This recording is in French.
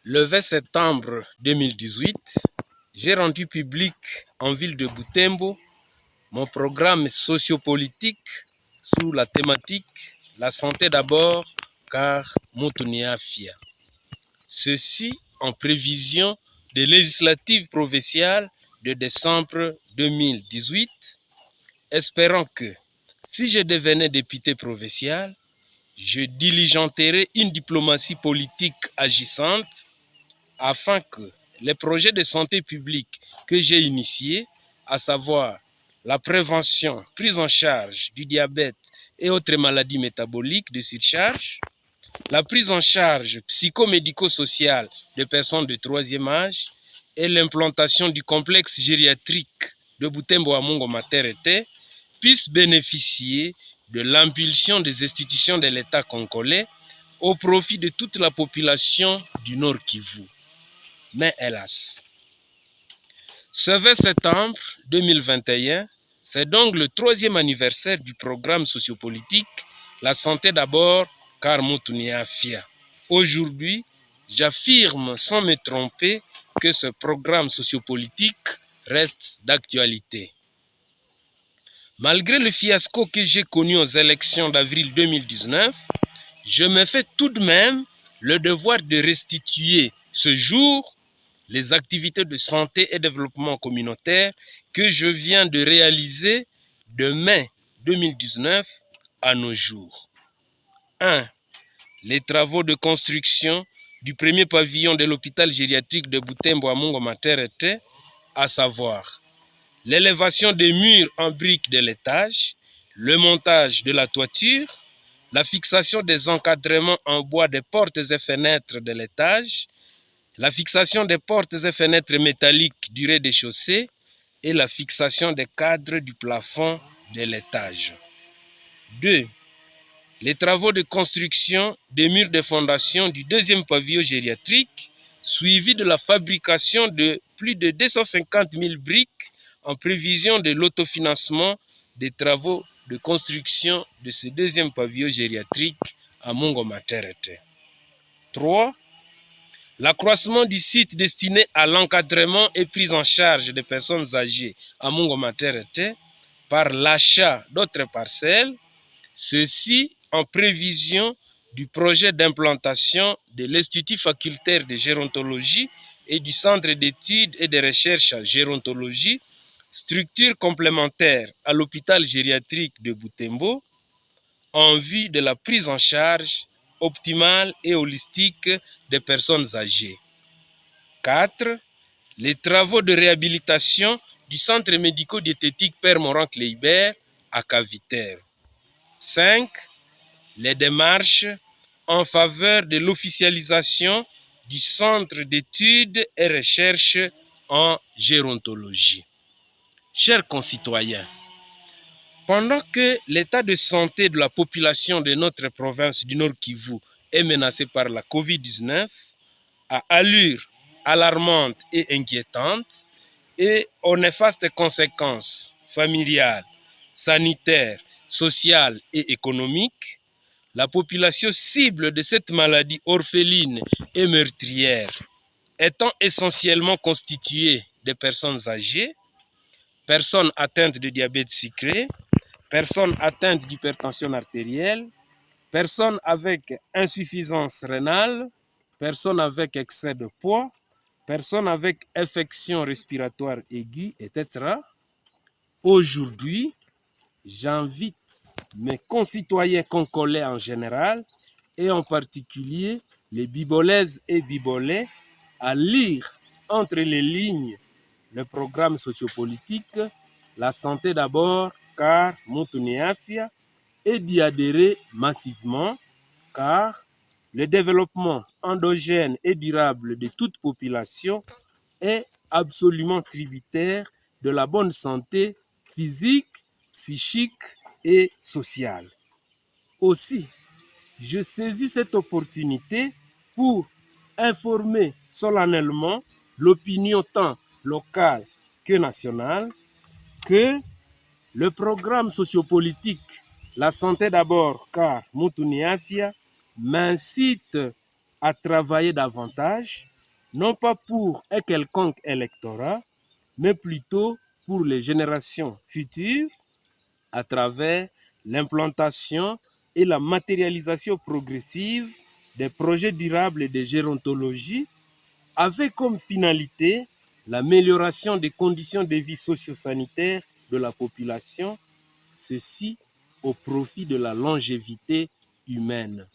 Le 20 septembre 2018, j'ai rendu public en ville de Butembo mon programme sociopolitique sous la thématique « La santé d'abord, car mutu ni afya ». Ceci en prévision des législatives provinciales de décembre 2018, espérant que, si je devenais député provincial, je diligenterai une diplomatie politique agissante afin que les projets de santé publique que j'ai initiés, à savoir la prévention, prise en charge du diabète et autres maladies métaboliques de surcharge, la prise en charge psychomédico-sociale des personnes de troisième âge et l'implantation du complexe gériatrique de Butembo Amungo Mater-Ete puissent bénéficier de l'impulsion des institutions de l'État congolais au profit de toute la population du Nord Kivu. Mais hélas, ce 20 septembre 2021, c'est donc le 3e anniversaire du programme sociopolitique La santé d'abord, car mutu ni afya. Aujourd'hui, j'affirme sans me tromper que ce programme sociopolitique reste d'actualité. Malgré le fiasco que j'ai connu aux élections d'avril 2019, je me fais tout de même le devoir de restituer ce jour les activités de santé et développement communautaire que je viens de réaliser de mai 2019 à nos jours. 1. Les travaux de construction du premier pavillon de l'hôpital gériatrique de Butembo Amungo Mater-Ete, à savoir l'élévation des murs en briques de l'étage, le montage de la toiture, la fixation des encadrements en bois des portes et fenêtres de l'étage, la fixation des portes et fenêtres métalliques du rez-de-chaussée et la fixation des cadres du plafond de l'étage. 2. Les travaux de construction des murs de fondation du deuxième pavillon gériatrique, suivis de la fabrication de plus de 250 000 briques en prévision de l'autofinancement des travaux de construction de ce deuxième pavillon gériatrique à Mungo Mater-Ete. 3. L'accroissement du site destiné à l'encadrement et prise en charge des personnes âgées à Mungo Mater-Ete par l'achat d'autres parcelles, ceci en prévision du projet d'implantation de l'Institut facultaire de gérontologie et du Centre d'études et de recherche en gérontologie, structure complémentaire à l'hôpital gériatrique de Butembo, en vue de la prise en charge optimale et holistique des personnes âgées. 4. Les travaux de réhabilitation du centre médico-diététique Père Morant Kleibert à Cavitaire. 5. Les démarches en faveur de l'officialisation du centre d'études et recherche en gérontologie. Chers concitoyens, pendant que l'état de santé de la population de notre province du Nord Kivu est menacé par la COVID-19 à allure alarmante et inquiétante et aux néfastes conséquences familiales, sanitaires, sociales et économiques, la population cible de cette maladie orpheline et meurtrière étant essentiellement constituée de personnes âgées, personnes atteintes de diabète sucré, personnes atteintes d'hypertension artérielle, personnes avec insuffisance rénale, personnes avec excès de poids, personnes avec infection respiratoire aiguë, etc. Aujourd'hui, j'invite mes concitoyens congolais en général et en particulier les bibolaises et bibolais à lire entre les lignes le programme sociopolitique La santé d'abord, car mutu ni afya, et d'y adhérer massivement, car le développement endogène et durable de toute population est absolument tributaire de la bonne santé physique, psychique et sociale. Aussi, je saisis cette opportunité pour informer solennellement l'opinion tant locale que nationale que le programme sociopolitique La santé d'abord, car mutu ni afya, m'incite à travailler davantage, non pas pour un quelconque électorat, mais plutôt pour les générations futures à travers l'implantation et la matérialisation progressive des projets durables et de gérontologie avec comme finalité l'amélioration des conditions de vie socio-sanitaire de la population, ceci au profit de la longévité humaine.